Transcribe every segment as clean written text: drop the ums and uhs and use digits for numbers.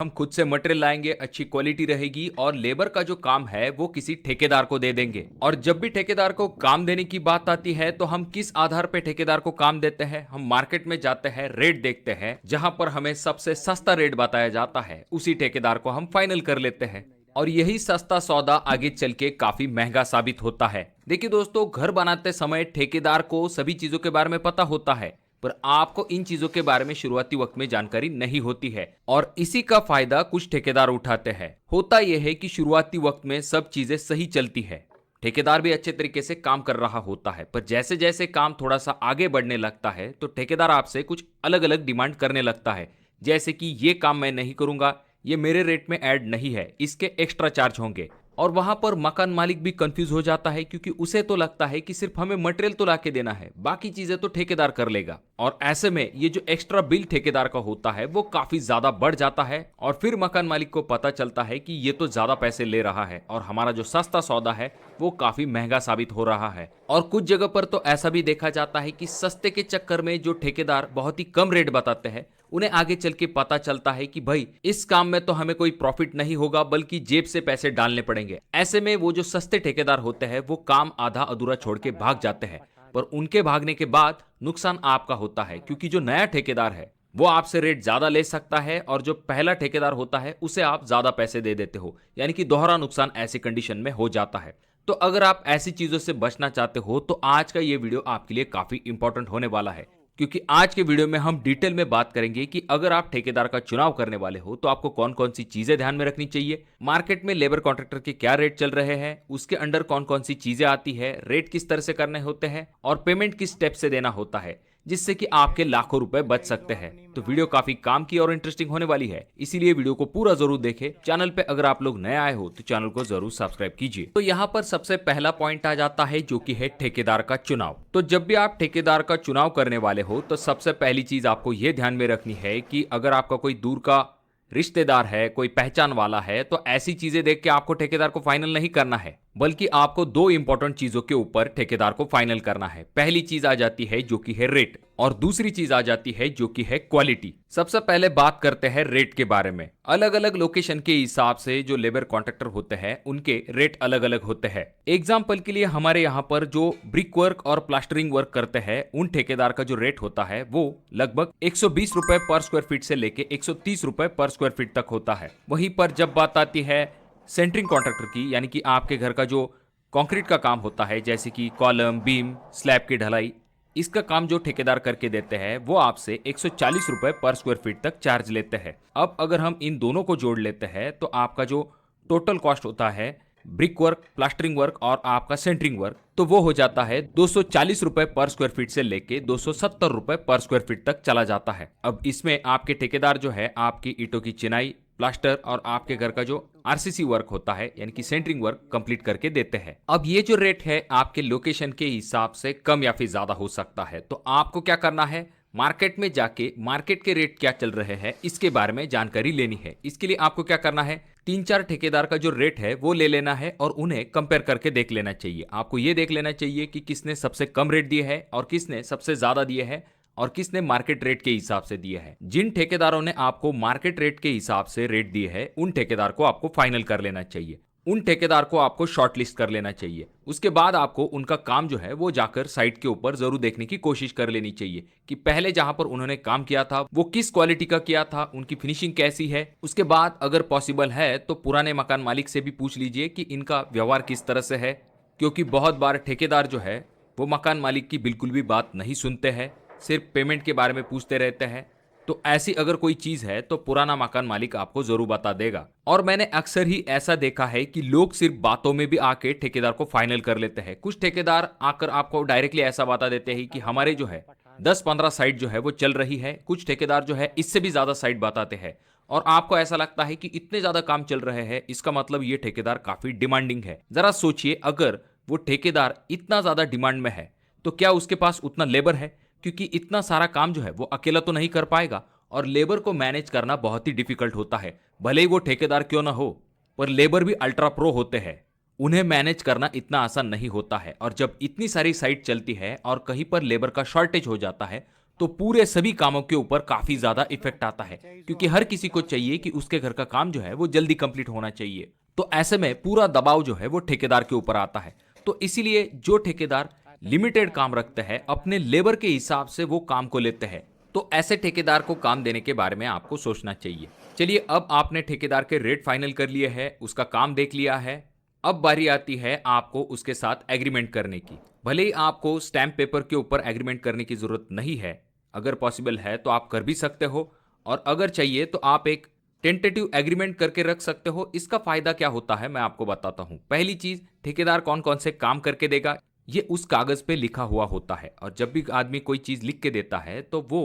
हम खुद से मटेरियल लाएंगे, अच्छी क्वालिटी रहेगी और लेबर का जो काम है वो किसी ठेकेदार को दे देंगे। और जब भी ठेकेदार को काम देने की बात आती है तो हम किस आधार पे ठेकेदार को काम देते हैं? हम मार्केट में जाते हैं, रेट देखते हैं, जहां पर हमें सबसे सस्ता रेट बताया जाता है उसी ठेकेदार को हम फाइनल कर लेते हैं। और यही सस्ता सौदा आगे चल के काफी महंगा साबित होता है। देखिए दोस्तों, घर बनाते समय ठेकेदार को सभी चीजों के बारे में पता होता है, पर आपको इन चीजों के बारे में शुरुआती वक्त में जानकारी नहीं होती है और इसी का फायदा कुछ ठेकेदार उठाते हैं। होता यह है कि शुरुआती वक्त में सब चीजें सही चलती है, ठेकेदार भी अच्छे तरीके से काम कर रहा होता है, पर जैसे जैसे काम थोड़ा सा आगे बढ़ने लगता है तो ठेकेदार आपसे कुछ अलग अलग डिमांड करने लगता है। जैसे कि ये काम मैं नहीं करूंगा, ये मेरे रेट में ऐड नहीं है, इसके एक्स्ट्रा चार्ज होंगे। और वहां पर मकान मालिक भी कंफ्यूज हो जाता है, क्योंकि उसे तो लगता है कि सिर्फ हमें मटेरियल तो लाके देना है, बाकी चीजें तो ठेकेदार कर लेगा। और ऐसे में ये जो एक्स्ट्रा बिल ठेकेदार का होता है वो काफी ज्यादा बढ़ जाता है और फिर मकान मालिक को पता चलता है कि ये तो ज्यादा पैसे ले रहा है और हमारा जो सस्ता सौदा है वो काफी महंगा साबित हो रहा है। और कुछ जगह पर तो ऐसा भी देखा जाता है कि सस्ते के चक्कर में जो ठेकेदार बहुत ही कम रेट बताते हैं, उन्हें आगे चल के पता चलता है कि भाई इस काम में तो हमें कोई प्रॉफिट नहीं होगा, बल्कि जेब से पैसे डालने पड़ेंगे। ऐसे में वो जो सस्ते ठेकेदार होते हैं वो काम आधा अधूरा छोड़ के भाग जाते हैं, पर उनके भागने के बाद नुकसान आपका होता है, क्योंकि जो नया ठेकेदार है वो आपसे रेट ज्यादा ले सकता है और जो पहला ठेकेदार होता है उसे आप ज्यादा पैसे दे देते हो, यानी कि दोहरा नुकसान ऐसी कंडीशन में हो जाता है। तो अगर आप ऐसी चीजों से बचना चाहते हो तो आज का ये वीडियो आपके लिए काफी इंपॉर्टेंट होने वाला है, क्योंकि आज के वीडियो में हम डिटेल में बात करेंगे कि अगर आप ठेकेदार का चुनाव करने वाले हो तो आपको कौन कौन सी चीजें ध्यान में रखनी चाहिए, मार्केट में लेबर कॉन्ट्रैक्टर के क्या रेट चल रहे हैं, उसके अंडर कौन कौन सी चीजें आती है, रेट किस तरह से करने होते हैं और पेमेंट किस स्टेप से देना होता है, जिससे कि आपके लाखों रुपए बच सकते हैं। तो वीडियो काफी काम की और इंटरेस्टिंग होने वाली है, इसीलिए वीडियो को पूरा जरूर देखें। चैनल पे अगर आप लोग नए आए हो तो चैनल को जरूर सब्सक्राइब कीजिए। तो यहाँ पर सबसे पहला पॉइंट आ जाता है जो कि है ठेकेदार का चुनाव। तो जब भी आप ठेकेदार का चुनाव करने वाले हो तो सबसे पहली चीज आपको यह ध्यान में रखनी है कि अगर आपका कोई दूर का रिश्तेदार है, कोई पहचान वाला है, तो ऐसी चीजें देख के आपको ठेकेदार को फाइनल नहीं करना है, बल्कि आपको दो इंपॉर्टेंट चीजों के ऊपर ठेकेदार को फाइनल करना है। पहली चीज आ जाती है जो कि है रेट और दूसरी चीज आ जाती है जो कि है क्वालिटी। सबसे पहले बात करते हैं रेट के बारे में। अलग अलग लोकेशन के हिसाब से जो लेबर कॉन्ट्रैक्टर होते हैं उनके रेट अलग अलग होते हैं। एग्जाम्पल के लिए हमारे यहाँ पर जो ब्रिक वर्क और प्लास्टरिंग वर्क करते हैं उन ठेकेदार का जो रेट होता है वो लगभग 120 रुपए पर स्क्वायर फीट से लेके 130 रुपए पर स्क्वायर फीट तक होता है। वहीं पर जब बात आती है सेंटरिंग कॉन्ट्रैक्टर की, यानी कि आपके घर का जो कंक्रीट का काम होता है, जैसे कि कॉलम, बीम, स्लैब की ढलाई, इसका काम जो ठेकेदार करके देते हैं वो आपसे 140 रुपए पर स्क्वायर फीट तक चार्ज लेते हैं। अब अगर हम इन दोनों को जोड़ लेते हैं तो आपका जो टोटल कॉस्ट होता है ब्रिक वर्क, प्लास्टरिंग वर्क और आपका सेंटरिंग वर्क, तो वो हो जाता है 240 रुपए पर स्क्वायर फीट से लेके 270 रुपए पर स्क्वायर फीट तक चला जाता है। अब इसमें आपके ठेकेदार जो है आपकी ईंटों की चिनाई, प्लास्टर और आपके घर का जो आरसीसी वर्क होता है यानी कि सेंटरिंग वर्क कंप्लीट करके देते हैं। अब ये जो रेट है आपके लोकेशन के हिसाब से कम या फिर ज्यादा हो सकता है, तो आपको क्या करना है, मार्केट में जाके मार्केट के रेट क्या चल रहे हैं इसके बारे में जानकारी लेनी है। इसके लिए आपको क्या करना है, 3-4 ठेकेदार का जो रेट है वो ले लेना है और उन्हें कंपेयर करके देख लेना चाहिए। आपको ये देख लेना चाहिए कि किसने सबसे कम रेट दिए है और किसने सबसे ज्यादा दिए है और किसने मार्केट रेट के हिसाब से दिए है। जिन ठेकेदारों ने आपको मार्केट रेट के हिसाब से रेट दिए है उन ठेकेदार को आपको फाइनल कर लेना चाहिए, उन ठेकेदार को आपको शॉर्ट लिस्ट कर लेना चाहिए। उसके बाद आपको उनका काम जो है वो जाकर साइट के ऊपर जरूर देखने की कोशिश कर लेनी चाहिए कि पहले जहां पर उन्होंने काम किया था वो किस क्वालिटी का किया था, उनकी फिनिशिंग कैसी है। उसके बाद अगर पॉसिबल है तो पुराने मकान मालिक से भी पूछ लीजिए कि इनका व्यवहार किस तरह से है, क्योंकि बहुत बार ठेकेदार जो है वो मकान मालिक की बिल्कुल भी बात नहीं सुनते हैं, सिर्फ पेमेंट के बारे में पूछते रहते हैं। तो ऐसी अगर कोई चीज है तो पुराना मकान मालिक आपको जरूर बता देगा। और मैंने अक्सर ही ऐसा देखा है कि लोग सिर्फ बातों में भी आके ठेकेदार को फाइनल कर लेते हैं। कुछ ठेकेदार आकर आपको डायरेक्टली ऐसा बता देते हैं कि हमारे जो है 10-15 साइट जो है वो चल रही है। कुछ ठेकेदार जो है इससे भी ज्यादा साइट बताते हैं और आपको ऐसा लगता है कि इतने ज्यादा काम चल रहे हैं, इसका मतलब ये ठेकेदार काफी डिमांडिंग है। जरा सोचिए, अगर वो ठेकेदार इतना ज्यादा डिमांड में है तो क्या उसके पास उतना लेबर है, क्योंकि इतना सारा काम जो है वो अकेला तो नहीं कर पाएगा और लेबर को मैनेज करना बहुत ही डिफिकल्ट होता है। भले ही वो ठेकेदार क्यों ना हो, पर लेबर भी अल्ट्रा प्रो होते हैं, उन्हें मैनेज करना इतना आसान नहीं होता है। और जब इतनी सारी साइट चलती है और कहीं पर लेबर का शॉर्टेज हो जाता है तो पूरे सभी कामों के ऊपर काफी ज्यादा इफेक्ट आता है, क्योंकि हर किसी को चाहिए कि उसके घर का काम जो है वो जल्दी कंप्लीट होना चाहिए। तो ऐसे में पूरा दबाव जो है वो ठेकेदार के ऊपर आता है। तो इसीलिए जो ठेकेदार लिमिटेड काम रखते हैं, अपने लेबर के हिसाब से वो काम को लेते हैं, तो ऐसे ठेकेदार को काम देने के बारे में आपको सोचना चाहिए। चलिए, अब आपने ठेकेदार के रेट फाइनल कर लिए हैं, उसका काम देख लिया है। अब बारी आती है आपको उसके साथ एग्रीमेंट करने की। भले ही आपको स्टैम्प पेपर के ऊपर एग्रीमेंट करने की जरूरत नहीं है, अगर पॉसिबल है तो आप कर भी सकते हो, और अगर चाहिए तो आप एक टेंटेटिव एग्रीमेंट करके रख सकते हो। इसका फायदा क्या होता है मैं आपको बताता हूं। पहली चीज, ठेकेदार कौन कौन से काम करके देगा ये उस कागज पे लिखा हुआ होता है, और जब भी आदमी कोई चीज लिख के देता है तो वो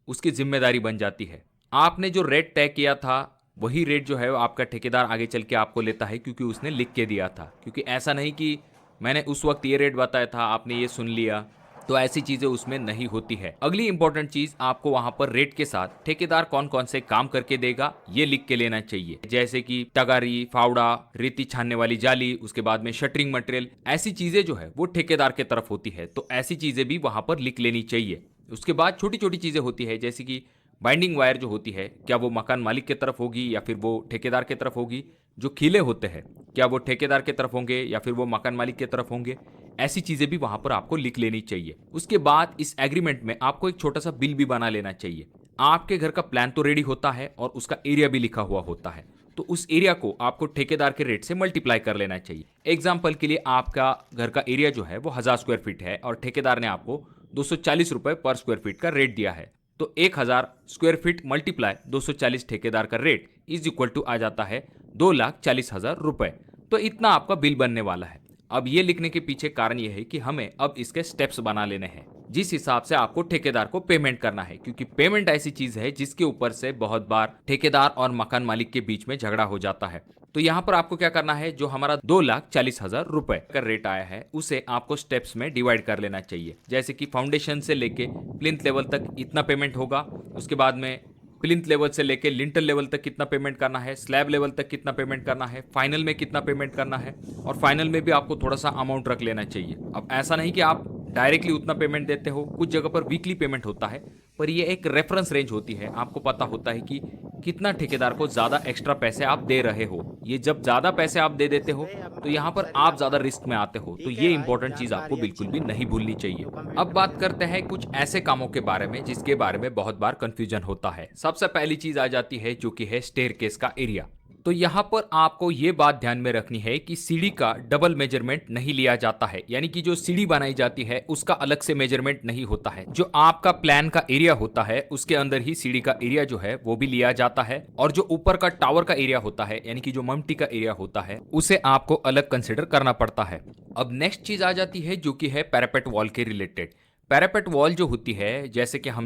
उसकी जिम्मेदारी बन जाती है। आपने जो रेट तय किया था वही रेट जो है वो आपका ठेकेदार आगे चल के आपको लेता है, क्योंकि उसने लिख के दिया था। क्योंकि ऐसा नहीं कि मैंने उस वक्त ये रेट बताया था, आपने ये सुन लिया, तो ऐसी चीजें उसमें नहीं होती है। अगली इंपॉर्टेंट चीज, आपको वहां पर रेट के साथ ठेकेदार कौन कौन से काम करके देगा ये लिख के लेना चाहिए, जैसे कि तगारी, फावड़ा, रेती छानने वाली जाली, उसके बाद में शटरिंग मटेरियल, ऐसी चीजें जो है वो ठेकेदार के तरफ होती है, तो ऐसी चीजें भी वहां पर लिख लेनी चाहिए। उसके बाद छोटी छोटी चीजें होती है, जैसे कि बाइंडिंग वायर जो होती है, क्या वो मकान मालिक की तरफ होगी या फिर वो ठेकेदार की तरफ होगी। जो खिले होते हैं, क्या वो ठेकेदार की तरफ होंगे या फिर वो मकान मालिक की तरफ होंगे। ऐसी चीजें भी वहां पर आपको लिख लेनी चाहिए। उसके बाद इस एग्रीमेंट में आपको एक छोटा सा बिल भी बना लेना चाहिए। आपके घर का प्लान तो रेडी होता है और उसका एरिया भी लिखा हुआ होता है, तो उस एरिया को आपको ठेकेदार के रेट से मल्टीप्लाई कर लेना चाहिए। एग्जाम्पल के लिए, आपका घर का एरिया जो है वो 1000 स्क्वायर फीट है और ठेकेदार ने आपको 240 रुपए पर स्क्वायर फीट का रेट दिया है, तो 1000 स्क्वायर फीट मल्टीप्लाई 240 ठेकेदार का रेट इज इक्वल टू आ जाता है 2,40,000 रुपए। तो इतना आपका बिल बनने वाला है। अब ये लिखने के पीछे कारण ये है कि हमें अब इसके स्टेप्स बना लेने हैं, जिस हिसाब से आपको ठेकेदार को पेमेंट करना है, क्योंकि पेमेंट ऐसी चीज है जिसके ऊपर से बहुत बार ठेकेदार और मकान मालिक के बीच में झगड़ा हो जाता है। तो यहाँ पर आपको क्या करना है, जो हमारा 2,40,000 रुपए का रेट आया है उसे आपको स्टेप्स में डिवाइड कर लेना चाहिए। जैसे कि फाउंडेशन से लेके प्लिंथ लेवल तक इतना पेमेंट होगा, उसके बाद में प्लिंथ लेवल से लेके लिंटल लेवल तक कितना पेमेंट करना है, स्लैब लेवल तक कितना पेमेंट करना है, फाइनल में कितना पेमेंट करना है, और फाइनल में भी आपको थोड़ा सा अमाउंट रख लेना चाहिए। अब ऐसा नहीं कि आप डायरेक्टली उतना पेमेंट देते हो, कुछ जगह पर वीकली पेमेंट होता है, पर ये एक रेफरेंस रेंज होती है। आपको पता होता है कि कितना ठेकेदार को ज्यादा एक्स्ट्रा पैसे आप दे रहे हो। ये जब ज्यादा पैसे आप दे देते हो तो यहाँ पर आप ज्यादा रिस्क में आते हो, तो ये इंपॉर्टेंट चीज आपको बिल्कुल भी नहीं भूलनी चाहिए। अब बात करते हैं कुछ ऐसे कामों के बारे में जिसके बारे में बहुत बार कंफ्यूजन होता है। सबसे पहली चीज आ जाती है जो कि है स्टेयरकेस का एरिया। तो यहाँ पर आपको ये बात ध्यान में रखनी है कि सीढ़ी का डबल मेजरमेंट नहीं लिया जाता है, यानी कि जो सीढ़ी बनाई जाती है उसका अलग से मेजरमेंट नहीं होता है। जो आपका प्लान का एरिया होता है उसके अंदर ही सीढ़ी का एरिया जो है वो भी लिया जाता है, और जो ऊपर का टावर का एरिया होता है, यानी कि जो ममटी का एरिया होता है, उसे आपको अलग कंसिडर करना पड़ता है। अब नेक्स्ट चीज आ जाती है जो कि है पैरापेट वॉल के रिलेटेड। पैरापेट वॉल जो होती है, जैसे कि हम